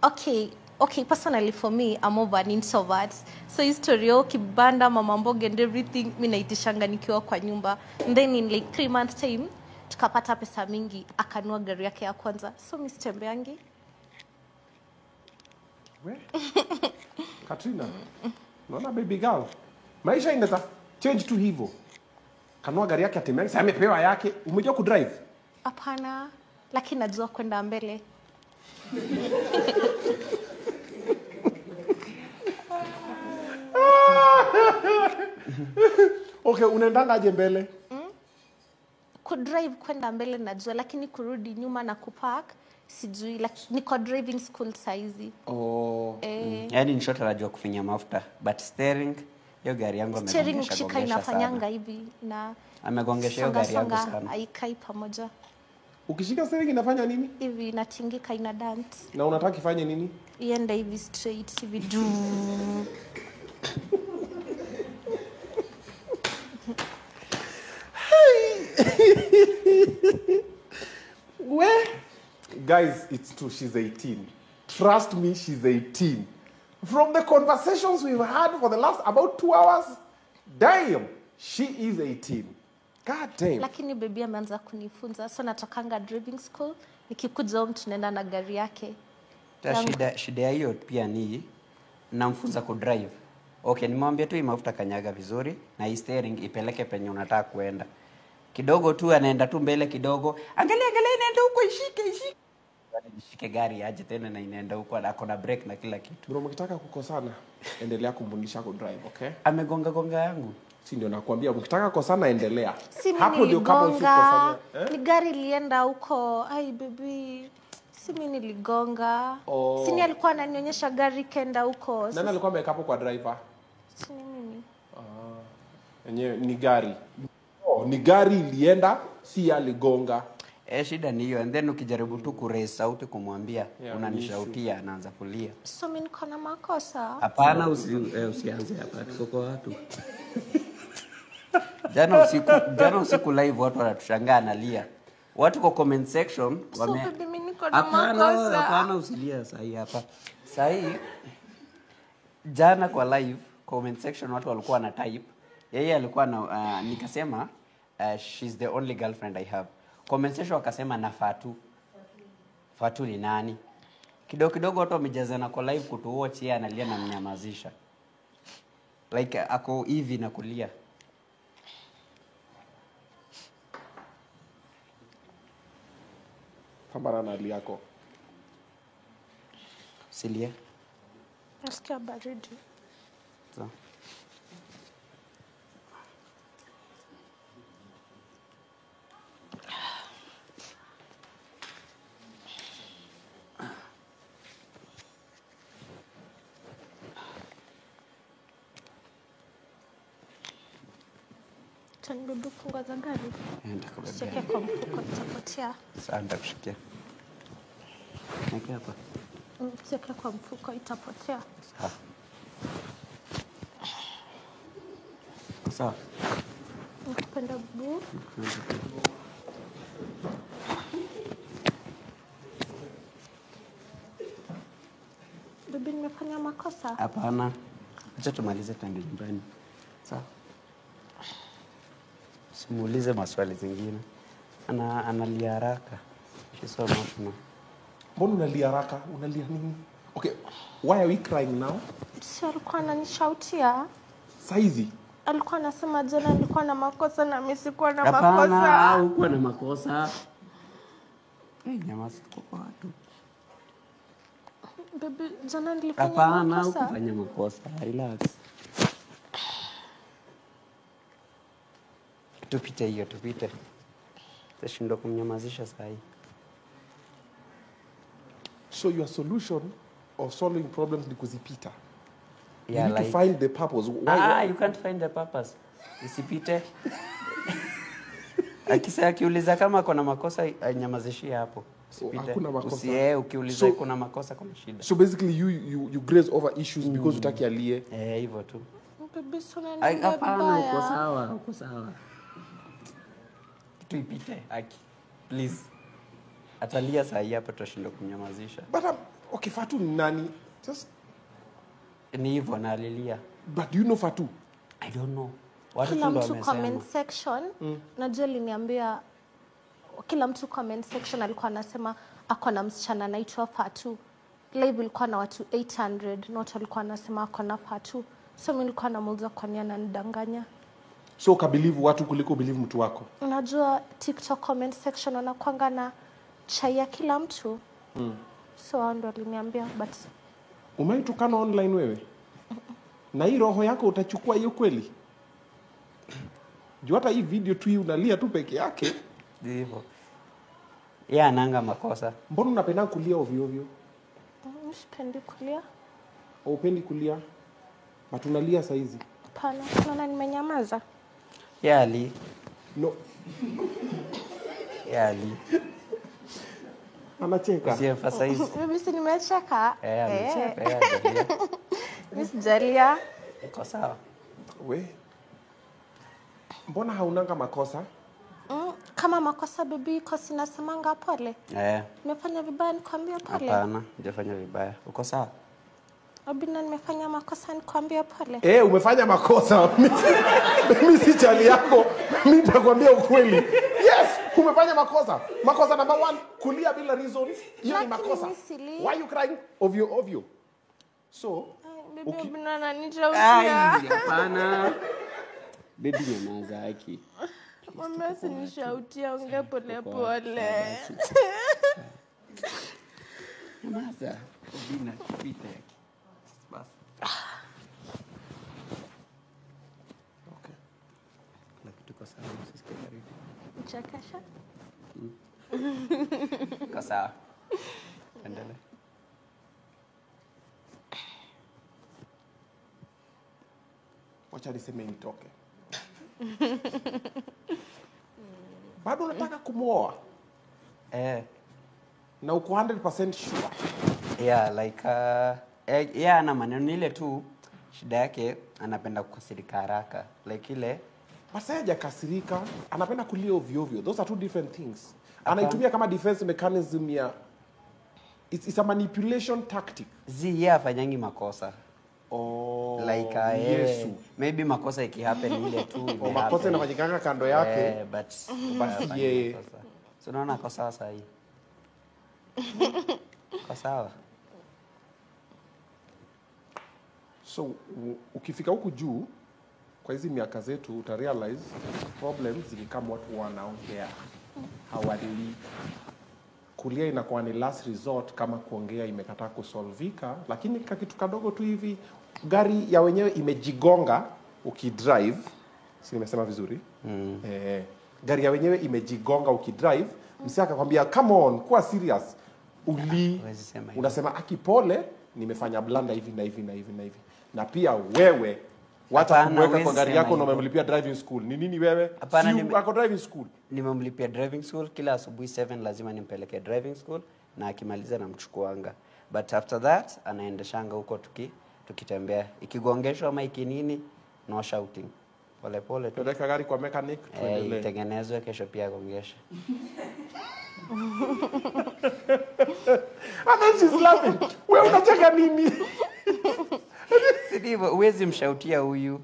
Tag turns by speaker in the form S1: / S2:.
S1: Okay, personally for me, I'm over an introvert. So history kibanda, mama mboga and everything, mimi naitishanga nikiwa kwa nyumba. And then in like 3 months time, tukapata pesa mingi, akanua gari yake ya kwanza. So mimi sitembeangi.
S2: We? Katrina. Naona baby girl. Maisha inaweza change tu hivyo. Kanua gari yake atembeangi, sasa amepewa yake, umejua ku drive?
S1: Hapana, lakini najua kwenda mbele.
S2: Okay, unaendanga aje mbele?
S1: Kudrive kwenda mbele najua, lakini kurudi nyuma na kupark sijui, lakini niko driving school saizi.
S3: Yaani ni short anajua kufinya mafuta, but steering hiyo gari yangu amegongesha.
S1: Steering ukishika inafanyanga hivi na
S3: amegongesha hiyo gari yangu sana.
S1: Haikai pamoja.
S2: Ukishika steering inafanya nini?
S1: Hivi inatingika, ina dance.
S2: Na unataka ifanye nini?
S1: Iende hivi straight hivi du.
S2: Where? Guys, it's true, she's 18. Trust me, she's 18. From the conversations we've had for the last about 2 hours, damn, she is 18. God damn.
S1: Lakini baby ameanza kunifunza, so natokanga driving school, nikikuja home tunaenda na gari yake.
S3: Shida hiyo pia ni namfunza ku drive. Okay, nimwambia tu hii mafuta kanyaga vizuri na hii steering ipeleke penye unataka kuenda. Kidogo tu anaenda tu mbele kidogo. Angalia inaenda huko, ishike. Nishike gari aje tena na inaenda huko, akona brake na kila kitu.
S2: Bro, mkitaka kukosana, endelea kumfundisha ku drive, okay?
S3: Amegonga yangu.
S2: Si ndio nakwambia, mkitaka kukosana endelea.
S1: Hapo ndio kama usikosana. Ni gari lienda huko. Ai baby, si mimi niligonga. Si ni alikuwa ananionyesha gari kenda huko.
S2: Nani alikuwa ameweka hapo kwa driver?
S1: Si mimi.
S2: Yenyewe ni gari. Ni gari ilienda, si aligonga.
S3: Shida ni hiyo, and then ukijaribu tu kuraise sauti kumwambia unanishautia, anaanza kulia.
S1: So mimi niko na makosa.
S3: Hapana, usianze hapa, tuko kwa watu. Jana usiku live watu wanatushangaa analia. Watu kwa comment section
S1: wame so mimi niko na makosa.
S3: Hapana, usilia sahi hapa. Sahi jana kwa live comment section watu walikuwa na type. Yeye alikuwa na nikasema she's the only girlfriend I have. Comment section wakasema na Fatu ni nani? Kidogo watu wamejazana kwa live kutuwatch, yeye analia na mnyamazisha. Like ako hivi na kulia.
S2: Pambana na hali yako.
S3: Silia.
S1: Nasikia baridi.
S3: So.
S1: Tanibebe funga za gari.
S3: Nitakubebea.
S1: Sike kwa mfuko itapotea.
S3: Sasa nitakushikia. Nikia hapa.
S1: Sike kwa mfuko itapotea.
S3: Sawa. Sawa.
S1: Nakupenda bu. Bibi nimefanya makosa?
S3: Hapana. Acha tumalize twende nyumbani. Sawa. Simuulize maswali zingine. Analia haraka. She's so emotional.
S2: Mbona unalia haraka? Unalia nini? Okay, why are we crying now?
S1: Si alikuwa ananishautia.
S2: Saizi?
S1: Alikuwa anasema jana nilikuwa na makosa na mimi sikuwa na makosa.
S3: Hapana, hukuwa na makosa. Nyamaza kwa watu.
S1: Baby, jana nilifanya makosa.
S3: Hapana, hukufanya makosa. Relax. Tupite. Tashindwa kumnyamazisha sahi.
S2: So your solution of solving problems ni kuzipita.
S3: Yeah,
S2: you need to find the purpose.
S3: Why? You can't find the purpose. Usipite. Akiuliza kama kuna makosa nyamazishie hapo. Usipite.
S2: Hakuna makosa.
S3: Ukiuliza kuna makosa kuna shida.
S2: So basically you graze over issues because utaki alie.
S3: Hivyo tu.
S1: Baby, sona
S3: ni hapana, uko sawa. Tuipite, Aki. Please. Atalia sahi hapa tutashinda kumnyamazisha.
S2: But Okay, Fatu ni nani? Just
S3: Ni hivyo nalilia.
S2: but do you know Fatu?
S3: I don't know. Watu
S1: Kila
S3: ndo
S1: mtu
S3: wamesema.
S1: comment section najua aliniambia kila mtu comment section alikuwa anasema ako na msichana anaitwa Fatu. Live ilikuwa na watu 800 na watu walikuwa anasema ako na Fatu. So mimi nilikuwa namuuliza kwa nini ananidanganya.
S2: So ukabelieve watu kuliko believe mtu wako.
S1: Unajua TikTok comment section wanakuanga na chai ya kila mtu. So hao ndo aliniambia but
S2: Umeitukana online wewe? Na hii roho yako utachukua hiyo kweli? Juu hata hii video tu hii unalia tu peke yake.
S3: Hivyo. Yeye ananga makosa.
S2: Mbona unapenda kulia ovyo ovyo?
S1: sipendi kulia.
S2: Upendi kulia? But unalia saa hizi.
S1: Hapana, naona nimenyamaza.
S3: Yali.
S2: No.
S3: Yali.
S2: Anacheka.
S3: Usiemphasize.
S1: Mimi si nimecheka.
S3: Amecheka yeye.
S1: Mimi sijalia.
S3: Iko sawa.
S2: We. Mbona haunanga makosa?
S1: Kama makosa bibi iko sinasemanga pole. Nimefanya vibaya nikwambia pole.
S3: Hapana, hujafanya vibaya. Uko sawa?
S1: Obina nimefanya makosa nikwambia pole.
S2: Umefanya makosa. Mimi si chali yako. Mimi nitakwambia ukweli. Yes, umefanya makosa. Makosa number 1, kulia bila reason. Hiyo ni makosa. Why you crying? Ovyo. So,
S1: Bibi Obina ananijautia.
S3: Hapana. Baby nyamaza haki.
S1: Mama sinishautia ongea pole pole.
S3: Nyamaza. Obina pita yake. Bas.
S2: okay.
S3: Kila kitu kwa sawa, usisikie baridi.
S1: Chakasha.
S3: Kwa sawa. Endelea.
S2: Wacha niseme nitoke. Bado unataka kumuoa? Na uko 100% sure?
S3: Yeah, like yeah, ana maneno ile tu shida yake anapenda kukasirika haraka. Like ile
S2: Basi hajakasirika, anapenda kulia ovyo ovyo. Those are two different things. Anaitumia kama defense mechanism ya it's a manipulation tactic.
S3: yeye afanyangi makosa.
S2: Oh,
S3: Like
S2: Yesu.
S3: maybe makosa ikihappen ile tu.
S2: Makosa inafanyikanga kando yake.
S3: But
S2: Basi yeye.
S3: So naona kwa sawa sahi. Kwa sawa.
S2: So ukifika huku juu kwa hizi miaka zetu uta realize problems zikikama watu wanaongea hawadili. Kulia inakuwa ni last resort kama kuongea imekataa kusolvika, lakini kitu kadogo tu hivi gari ya wenyewe imejigonga ukidrive, si nimesema vizuri? Gari ya wenyewe imejigonga ukidrive, msee akakwambia come on, kuwa serious. Unasema akipole, nimefanya blanda hivi na hivi na hivi na hivi. Na pia wewe wacha kumweka kwa gari yako na umemlipia driving school. Ni nini wewe? Si wako driving school.
S3: Nimemlipia driving school kila asubuhi 7 lazima nimpeleke driving school na akimaliza namchukuanga. But after that anaendeshanga huko tukitembea. Ikigongeshwa ama ikinini no shouting. Pole pole tu.
S2: Peleka gari kwa mechanic tuendelee.
S3: Itengenezwe kesho pia agongeshe.
S2: And then she's laughing. Wewe unacheka nini?
S3: Sidi huwezi mshautia huyu.